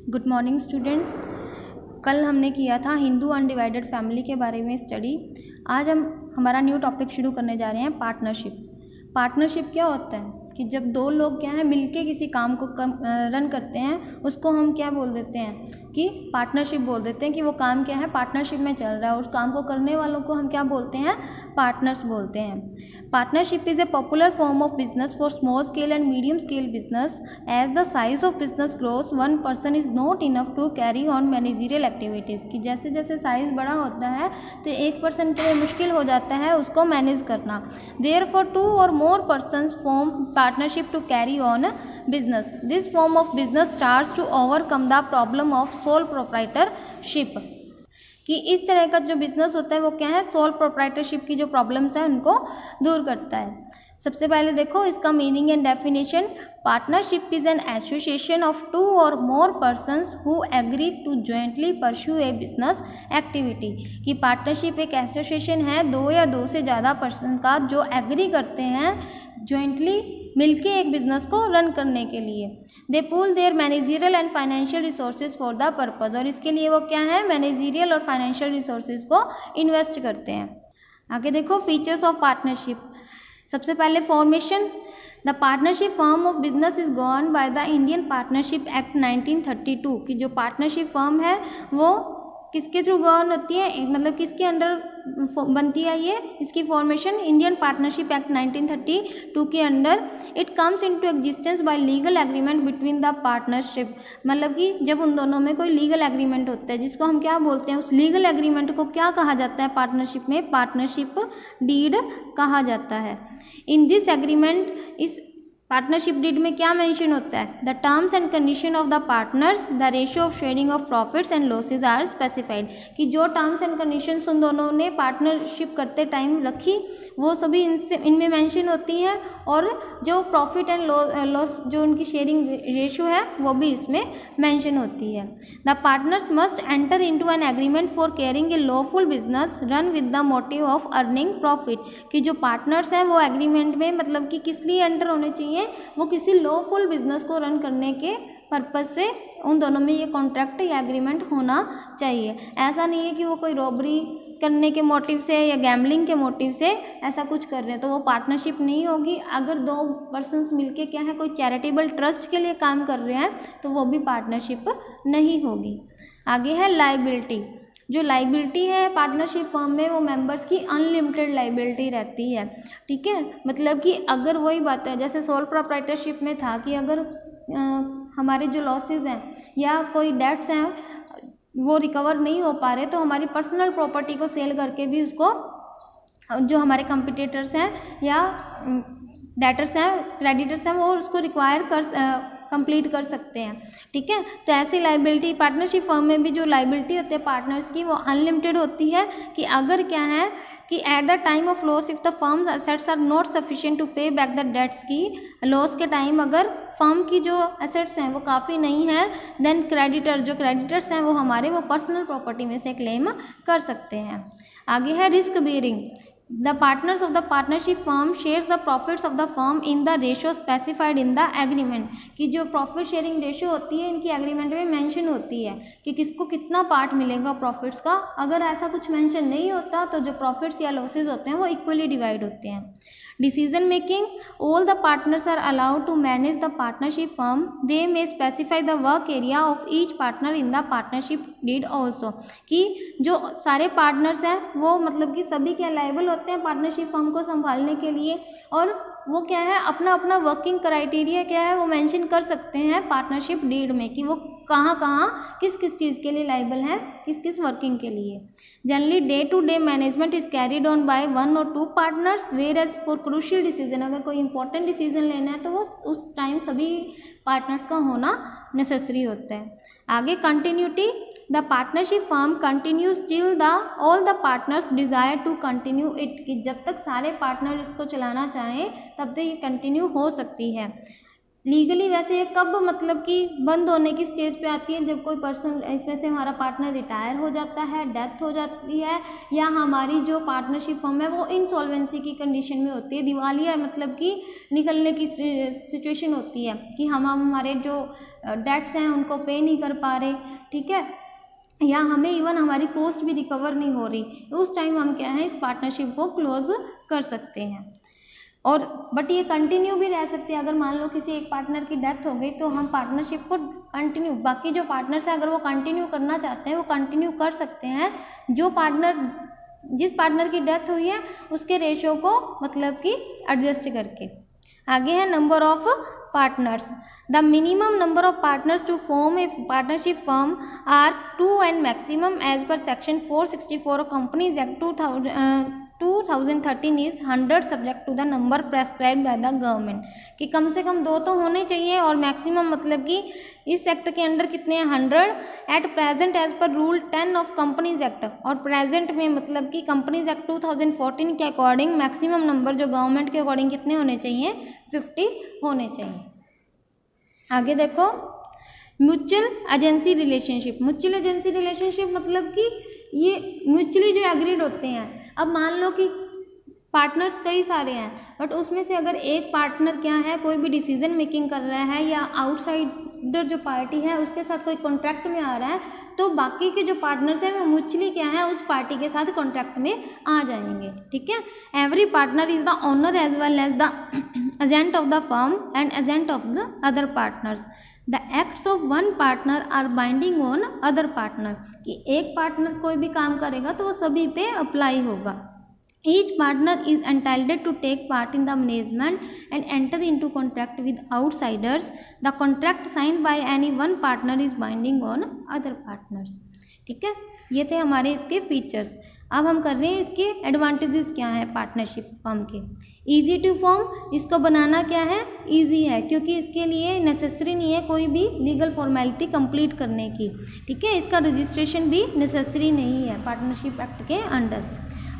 Good morning students. कल हमने किया था हिंदू अनडिवाइडेड फैमिली के बारे में स्टडी। आज हम हमारा न्यू टॉपिक शुरू करने जा रहे हैं पार्टनरशिप। पार्टनरशिप क्या होता है कि जब दो लोग क्या है मिलके किसी काम को रन करते हैं, उसको हम क्या बोल देते हैं कि पार्टनरशिप बोल देते हैं कि वो काम क्या है पार्टनरशिप में चल रहा है। उस काम को करने वालों को हम क्या बोलते हैं, पार्टनर्स बोलते हैं। Partnership is a popular form of business for small scale and medium scale business. As the size of business grows one person is not enough to carry on managerial activities. कि जैसे जैसे size बड़ा होता है तो एक person के लिए मुश्किल हो जाता है उसको मैनेज करना। Therefore two or more persons form partnership to carry on business. This form of business starts to overcome the problem of sole proprietorship. कि इस तरह का जो बिजनेस होता है वो क्या है, सोल प्रोप्राइटरशिप की जो प्रॉब्लम्स है उनको दूर करता है। सबसे पहले देखो इसका meaning and definition. Partnership is an association of two or more persons who agree to jointly pursue a business activity. कि पार्टनरशिप एक एसोसिएशन है दो या दो से ज़्यादा पर्सन का जो एग्री करते हैं जॉइंटली मिलके एक बिजनेस को रन करने के लिए। They pool their managerial and financial resources for the purpose. और इसके लिए वो क्या है, मैनेजरियल और फाइनेंशियल रिसोर्सेज को इन्वेस्ट करते हैं। आगे देखो फीचर्स ऑफ पार्टनरशिप। सबसे पहले formation. The partnership firm of business is govern by the Indian partnership act 1932। की जो पार्टनरशिप फर्म है वो किसके थ्रू गवर्न होती है, मतलब किसके अंडर बनती है ये, इसकी फॉर्मेशन इंडियन पार्टनरशिप एक्ट 1932 के under. It comes into existence bye legal agreement between the partnership. मतलब कि जब उन दोनों में कोई लीगल एग्रीमेंट होता है जिसको हम क्या बोलते हैं, उस लीगल एग्रीमेंट को क्या कहा जाता है पार्टनरशिप में, पार्टनरशिप डीड कहा जाता है। इन दिस एग्रीमेंट इस पार्टनरशिप डीड में क्या मेंशन होता है, the terms and condition of the partners, the ratio of sharing of profits and losses are specified. कि जो टर्म्स एंड कंडीशंस उन दोनों ने पार्टनरशिप करते टाइम रखी वो सभी इनमें मेंशन होती हैं, और जो प्रॉफिट एंड लॉस जो उनकी शेयरिंग रेशियो है वो भी इसमें मेंशन होती है। The partners must enter into an agreement for carrying a lawful business run with the motive of earning profit. कि जो पार्टनर्स हैं वो एग्रीमेंट में मतलब कि किस लिए एंटर होने चाहिए, वो किसी लॉफुल बिजनेस को रन करने के पर्पज से उन दोनों में ये कॉन्ट्रैक्ट या एग्रीमेंट होना चाहिए। ऐसा नहीं है कि वो कोई रॉबरी करने के मोटिव से या गैम्बलिंग के मोटिव से ऐसा कुछ कर रहे हैं तो वो पार्टनरशिप नहीं होगी। अगर दो पर्सन्स मिलके क्या है कोई चैरिटेबल ट्रस्ट के लिए काम कर रहे हैं तो वो भी पार्टनरशिप नहीं होगी। आगे है लायबिलिटी। जो लाइबिलिटी है पार्टनरशिप फर्म में वो मेंबर्स की अनलिमिटेड लाइबिलिटी रहती है। ठीक है, मतलब कि अगर वही बात है जैसे सोल प्रोप्राइटरशिप में था कि अगर हमारे जो लॉसेस हैं या कोई डेट्स हैं वो रिकवर नहीं हो पा रहे तो हमारी पर्सनल प्रॉपर्टी को सेल करके भी उसको जो हमारे कंपिटिटर्स हैं या डेटर्स हैं क्रेडिटर्स हैं वो उसको रिक्वायर कंप्लीट कर सकते हैं। ठीक है, तो ऐसी लाइबिलिटी पार्टनरशिप फर्म में भी जो लाइबिलिटी होती है पार्टनर्स की वो अनलिमिटेड होती है। कि अगर क्या है कि at the time of loss if the firm's assets are not sufficient to pay back the debts, की लॉस के टाइम अगर फर्म की जो एसेट्स हैं वो काफ़ी नहीं है देन क्रेडिटर जो क्रेडिटर्स हैं वो हमारे वो पर्सनल प्रॉपर्टी में से क्लेम कर सकते हैं। आगे है risk bearing. The partners of the partnership firm shares the profits of the firm in the ratio specified in the agreement। कि जो प्रॉफिट शेयरिंग रेशियो होती है इनकी एग्रीमेंट में मेंशन होती है कि किसको कितना पार्ट मिलेगा प्रॉफिट्स का। अगर ऐसा कुछ मेंशन नहीं होता तो जो प्रॉफिट्स या लॉसेज होते हैं वो इक्वली डिवाइड होते हैं। Decision making. All the partners are allowed to manage the partnership firm. They may specify the work area of each partner in the partnership deed also. कि जो सारे पार्टनर्स हैं वो मतलब कि सभी क्या लायबल होते हैं पार्टनरशिप फर्म को संभालने के लिए, और वो क्या है अपना अपना वर्किंग क्राइटेरिया क्या है वो मेंशन कर सकते हैं पार्टनरशिप डीड में कि वो कहाँ कहाँ किस किस चीज़ के लिए लायबल हैं, किस किस वर्किंग के लिए। Generally day to day management is carried on by one or two partners where as for crucial decision अगर कोई इंपॉर्टेंट डिसीजन लेना है तो वो उस टाइम सभी पार्टनर्स का होना नेसेसरी होता है। आगे continuity. The partnership firm continues till the all the partners desire to continue it. कि जब तक सारे पार्टनर इसको चलाना चाहें तब तक ये कंटिन्यू हो सकती है। लीगली वैसे ये कब मतलब कि बंद होने की स्टेज पे आती है, जब कोई पर्सन इसमें से हमारा पार्टनर रिटायर हो जाता है, डेथ हो जाती है, या हमारी जो पार्टनरशिप फर्म है वो इंसॉल्वेंसी की कंडीशन में होती है, दिवालिया मतलब कि निकलने की सिचुएशन होती है कि हम हमारे जो डेट्स हैं उनको पे नहीं कर पा रहे, ठीक है, या हमें इवन हमारी कॉस्ट भी रिकवर नहीं हो रही, उस टाइम हम क्या है इस पार्टनरशिप को क्लोज कर सकते हैं। और बट ये कंटिन्यू भी रह सकती है, अगर मान लो किसी एक पार्टनर की डेथ हो गई तो हम पार्टनरशिप को कंटिन्यू, बाकी जो पार्टनर्स हैं अगर वो कंटिन्यू करना चाहते हैं वो कंटिन्यू कर सकते हैं, जो पार्टनर जिस पार्टनर की डेथ हुई है उसके रेशो को मतलब कि एडजस्ट करके। आगे है number of partners. The minimum number of partners to form a partnership firm are 2 and maximum as per section 464 of companies act 2013 is 100 subject to the number prescribed by the government, कि कम से कम 2 तो होने चाहिए और maximum मतलब कि इस एक्ट के अंदर कितने हैं 100 at present as per rule 10 of companies act, और प्रेजेंट में मतलब कि कंपनीज एक्ट 2014 के अकॉर्डिंग मैक्सिमम नंबर जो गवर्नमेंट के अकॉर्डिंग कितने होने चाहिए 50 होने चाहिए। आगे देखो mutual agency relationship. Mutual agency relationship मतलब कि ये म्यूचुअली जो एग्रीड होते हैं। अब मान लो कि पार्टनर्स कई सारे हैं बट उसमें से अगर एक पार्टनर क्या है कोई भी डिसीजन मेकिंग कर रहा है या आउटसाइडर जो पार्टी है उसके साथ कोई कॉन्ट्रैक्ट में आ रहा है, तो बाकी के जो पार्टनर्स हैं वो म्यूचुअली क्या है उस पार्टी के साथ कॉन्ट्रैक्ट में आ जाएंगे, ठीक है। Every partner is the owner as well as the agent of the firm and agent of the other partners. The acts of one partner are binding on other partner, कि एक partner कोई भी काम करेगा तो वो सभी पे अप्लाई होगा। Each partner is entitled to take part in the management and enter into contract with outsiders. The contract signed by any one partner is binding on other partners. ठीक है, ये थे हमारे इसके फीचर्स। अब हम कर रहे हैं इसके एडवांटेजेस क्या है पार्टनरशिप फर्म के। ईजी टू फॉर्म, इसको बनाना क्या है ईजी है क्योंकि इसके लिए नेसेसरी नहीं है कोई भी लीगल फॉर्मेलिटी कंप्लीट करने की, ठीक है। इसका रजिस्ट्रेशन भी नेसेसरी नहीं है पार्टनरशिप एक्ट के अंडर।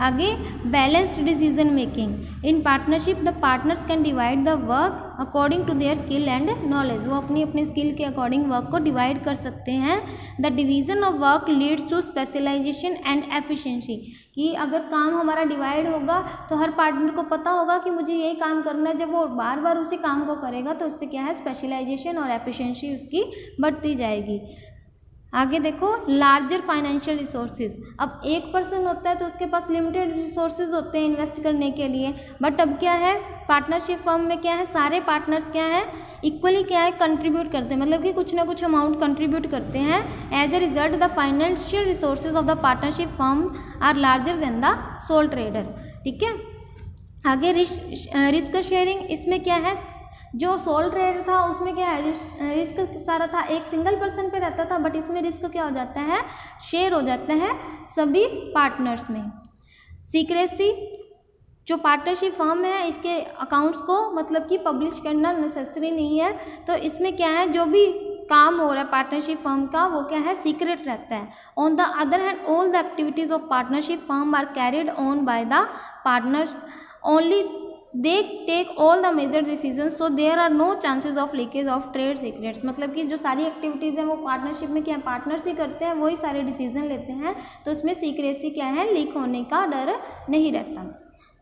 आगे balanced decision making. In partnership the partners can divide the work according to their skill and knowledge, वो अपनी अपनी स्किल के अकॉर्डिंग वर्क को डिवाइड कर सकते हैं। The division of work leads to specialisation and efficiency, कि अगर काम हमारा डिवाइड होगा तो हर पार्टनर को पता होगा कि मुझे यही काम करना है, जब वो बार बार उसी काम को करेगा तो उससे क्या है स्पेशलाइजेशन और एफिशिएंसी उसकी बढ़ती जाएगी। आगे देखो लार्जर फाइनेंशियल रिसोर्सेज। अब एक पर्सन होता है तो उसके पास लिमिटेड रिसोर्सेज होते हैं इन्वेस्ट करने के लिए, बट अब क्या है पार्टनरशिप फर्म में क्या है सारे पार्टनर्स क्या है इक्वली क्या है कंट्रीब्यूट करते हैं, मतलब कि कुछ ना कुछ अमाउंट कंट्रीब्यूट करते हैं। As a result the financial resources of the partnership firm are larger than the sole trader, ठीक है। आगे रिस्क शेयरिंग, इसमें क्या है जो सोल ट्रेडर था उसमें क्या है रिस्क सारा था एक सिंगल पर्सन पे रहता था, बट इसमें रिस्क क्या हो जाता है शेयर हो जाता है सभी पार्टनर्स में। सीक्रेसी, जो पार्टनरशिप फर्म है इसके अकाउंट्स को मतलब कि पब्लिश करना नेसेसरी नहीं है, तो इसमें क्या है जो भी काम हो रहा है पार्टनरशिप फर्म का वो क्या है सीक्रेट रहता है। On the other hand all the activities of partnership firm are carried on by the partners only, they take all the major decisions so there are no chances of leakage of trade secrets, मतलब कि जो सारी activities हैं वो partnership में क्या partners ही करते हैं, वही सारे डिसीजन लेते हैं, तो उसमें सीक्रेसी क्या है लीक होने का डर नहीं रहता।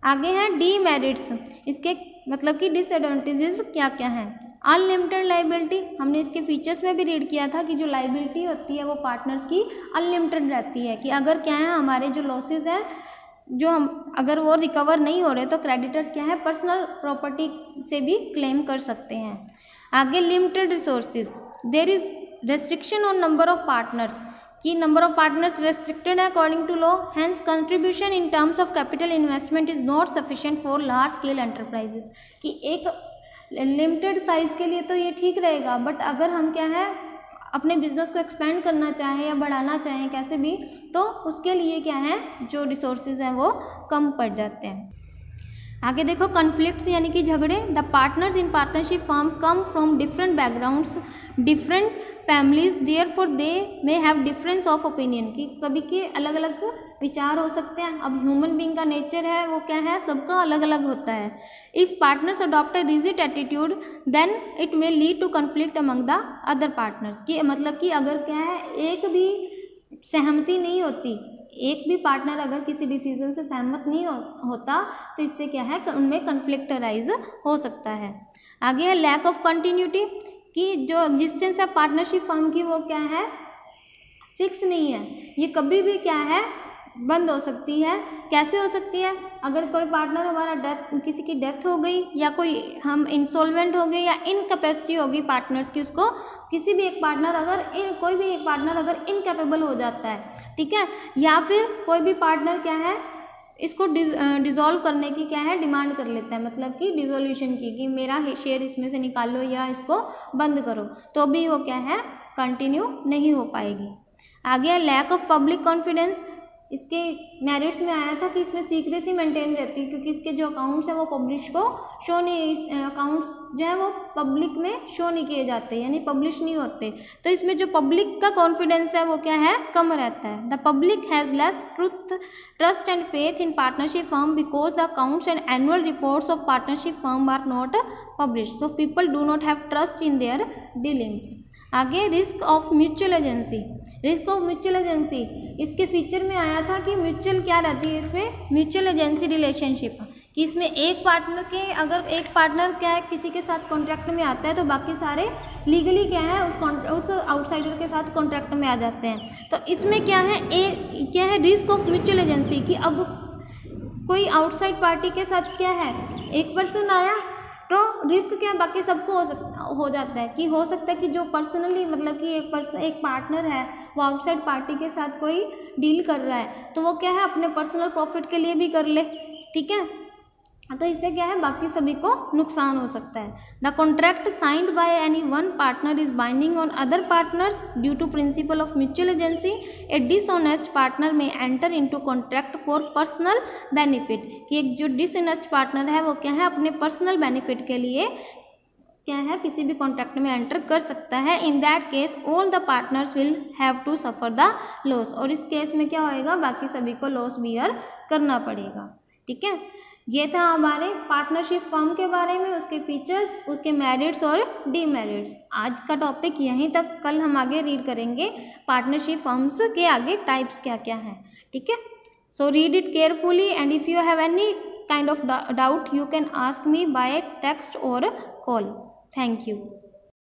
आगे है डीमेरिट्स, इसके मतलब कि डिसएडवांटेजेस क्या क्या हैं। अनलिमिटेड लाइबिलिटी, हमने इसके फीचर्स में भी रीड किया था कि जो लाइबिलिटी होती है वो पार्टनर्स की अनलिमिटेड रहती है, कि अगर क्या है हमारे जो लॉसेज हैं जो हम अगर वो रिकवर नहीं हो रहे तो क्रेडिटर्स क्या है पर्सनल प्रॉपर्टी से भी क्लेम कर सकते हैं। आगे limited resources, there is restriction on number of partners, कि नंबर ऑफ पार्टनर्स रेस्ट्रिक्टेड है according to law, hence contribution in terms of capital investment is not sufficient for large scale enterprises, कि एक limited size के लिए तो ये ठीक रहेगा, बट अगर हम क्या है अपने बिजनेस को एक्सपेंड करना चाहें या बढ़ाना चाहें कैसे भी, तो उसके लिए क्या है जो रिसोर्सेज हैं वो कम पड़ जाते हैं। आगे देखो कन्फ्लिक्ट्स यानी कि झगड़े। The partners in partnership firm come from different backgrounds different families therefore they may have difference of opinion, कि सभी के अलग अलग विचार हो सकते हैं। अब ह्यूमन बीइंग का नेचर है वो क्या है, सबका अलग अलग होता है। If partners adopt a rigid attitude then it may lead to conflict among the other partners, कि मतलब कि अगर क्या है एक भी सहमति नहीं होती, एक भी पार्टनर अगर किसी डिसीजन से सहमत नहीं होता तो इससे क्या है उनमें कन्फ्लिक्ट अराइज हो सकता है। आगे है लैक ऑफ कंटिन्यूटी, कि जो एग्जिस्टेंस है पार्टनरशिप फर्म की वो क्या है, फिक्स नहीं है, ये कभी भी क्या है बंद हो सकती है। कैसे हो सकती है, अगर कोई पार्टनर हमारा किसी की डेथ हो गई या कोई हम इंसॉल्वेंट हो गए या इनकैपेसिटी हो गई पार्टनर्स की, उसको किसी भी एक पार्टनर अगर कोई भी एक पार्टनर अगर इनकैपेबल हो जाता है, ठीक है, या फिर कोई भी पार्टनर क्या है इसको डिज़ोल्व करने की क्या है डिमांड कर लेता है, मतलब कि डिसोल्यूशन की, कि मेरा शेयर इसमें से निकालो या इसको बंद करो, तो भी वो क्या है कंटिन्यू नहीं हो पाएगी। आगे लैक ऑफ पब्लिक कॉन्फिडेंस, इसके मेरिट्स में आया था कि इसमें सीक्रेसी मेंटेन रहती है, क्योंकि इसके जो अकाउंट्स हैं वो पब्लिश को शो नहीं, अकाउंट्स जो है वो पब्लिक में शो नहीं किए जाते, यानी पब्लिश नहीं होते, तो इसमें जो पब्लिक का कॉन्फिडेंस है वो क्या है कम रहता है। The public has less trust and faith in partnership firm because the accounts and annual reports of partnership firm are not publish, so people do not have trust in their dealings. आगे risk of mutual agency, risk of mutual agency, इसके feature में आया था कि mutual क्या रहती है इसमें, म्यूचुअल एजेंसी रिलेशनशिप, कि इसमें एक पार्टनर के अगर एक पार्टनर क्या है किसी के साथ कॉन्ट्रैक्ट में आता है तो बाकी सारे लीगली क्या है उस आउटसाइडर के साथ कॉन्ट्रैक्ट में आ जाते हैं। तो इसमें क्या है क्या है रिस्क ऑफ म्यूचुअल एजेंसी, कि अब कोई आउटसाइड पार्टी के साथ क्या है एक पर्सन आया तो रिस्क क्या बाकी सबको हो जाता है, कि हो सकता है कि जो पर्सनली मतलब कि एक पार्टनर है वो आउटसाइड पार्टी के साथ कोई डील कर रहा है तो वो क्या है अपने पर्सनल प्रॉफिट के लिए भी कर ले, ठीक है, तो इससे क्या है बाकी सभी को नुकसान हो सकता है। The contract signed by any one partner is binding on other partners due to principle of mutual agency. A dishonest partner may enter into contract for personal benefit, कि एक जो डिसऑनेस्ट पार्टनर है वो क्या है अपने पर्सनल बेनिफिट के लिए क्या है किसी भी कॉन्ट्रैक्ट में एंटर कर सकता है। In that case all the partners will have to suffer the loss, और इस केस में क्या होएगा बाकी सभी को लॉस बियर करना पड़ेगा, ठीक है। ये था हमारे पार्टनरशिप फर्म के बारे में, उसके फीचर्स, उसके मेरिट्स और डीमेरिट्स। आज का टॉपिक यहीं तक, कल हम आगे रीड करेंगे पार्टनरशिप फर्म्स के आगे टाइप्स क्या क्या हैं, ठीक है। So read it carefully and if you have any kind of doubt you can ask me by text or call. Thank you.